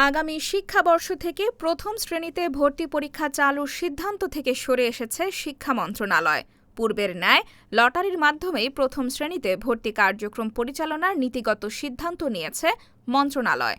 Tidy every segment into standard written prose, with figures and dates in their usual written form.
আগামী শিক্ষাবর্ষ থেকে প্রথম শ্রেণীতে ভর্তি পরীক্ষা চালুর সিদ্ধান্ত থেকে সরে এসেছে শিক্ষা মন্ত্রণালয়। পূর্বের ন্যায় লটারির মাধ্যমেই প্রথম শ্রেণীতে ভর্তি কার্যক্রম পরিচালনার নীতিগত সিদ্ধান্ত নিয়েছে মন্ত্রণালয়।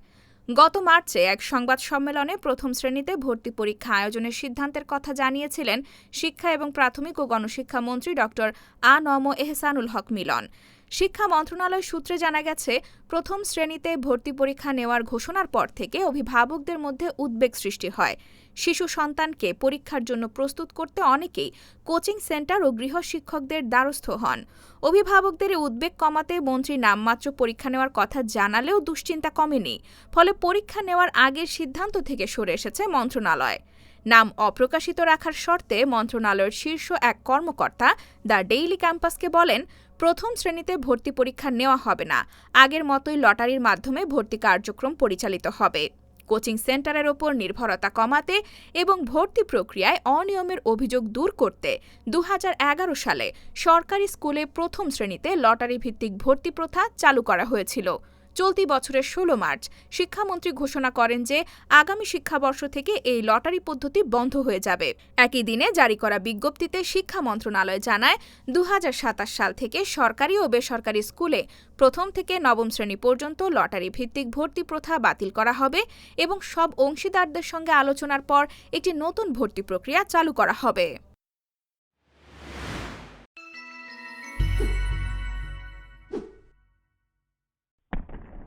গত মার্চে এক সংবাদ সম্মেলনে প্রথম শ্রেণীতে ভর্তি পরীক্ষা আয়োজনের সিদ্ধান্তের কথা জানিয়েছিলেন শিক্ষা এবং প্রাথমিক ও গণশিক্ষা মন্ত্রী ড.আ.ন.ম এহসানুল হক মিলন। শিক্ষা মন্ত্রণালয় সূত্রে জানা গেছে, প্রথম শ্রেণীতে ভর্তি পরীক্ষা নেওয়ার ঘোষণার পর থেকে অভিভাবকদের মধ্যে উদ্বেগ সৃষ্টি হয়। শিশু সন্তানকে পরীক্ষার জন্য প্রস্তুত করতে অনেকেই কোচিং সেন্টার ও গৃহশিক্ষকদের দ্বারস্থ হন। অভিভাবকদের উদ্বেগ কমাতে মন্ত্রী নামমাত্র পরীক্ষা নেওয়ার কথা জানালেও দুশ্চিন্তা কমেনি। ফলে পরীক্ষা নেওয়ার আগের সিদ্ধান্ত থেকে সরে এসেছে মন্ত্রণালয়। নাম অপ্রকাশিত রাখার শর্তে মন্ত্রণালয়ের শীর্ষ এক কর্মকর্তা দ্য ডেইলি ক্যাম্পাসকে বলেন, প্রথম শ্রেণীতে ভর্তি পরীক্ষা নেওয়া হবে না। আগের মতোই লটারির মাধ্যমে ভর্তি কার্যক্রম পরিচালিত হবে। কোচিং সেন্টারের ওপর নির্ভরতা কমাতে এবং ভর্তি প্রক্রিয়ায় অনিয়মের অভিযোগ দূর করতে ২০১১ সালে সরকারি স্কুলে প্রথম শ্রেণীতে লটারি ভিত্তিক ভর্তি প্রথা চালু করা হয়েছিল। চলতি বছরের ১৬ মার্চ শিক্ষামন্ত্রী ঘোষণা করেন যে আগামী শিক্ষাবর্ষ থেকে এই লটারি পদ্ধতি বন্ধ হয়ে যাবে। একই দিনে জারি করা বিজ্ঞপ্তিতে শিক্ষা মন্ত্রণালয় জানায়, ২০২৭ সাল থেকে সরকারি ও বেসরকারি স্কুলে প্রথম থেকে নবম শ্রেণী পর্যন্ত লটারি ভিত্তিক ভর্তি প্রথা বাতিল করা হবে এবং সব অংশীদারদের সঙ্গে আলোচনার পর একটি নতুন ভর্তি প্রক্রিয়া চালু করা হবে।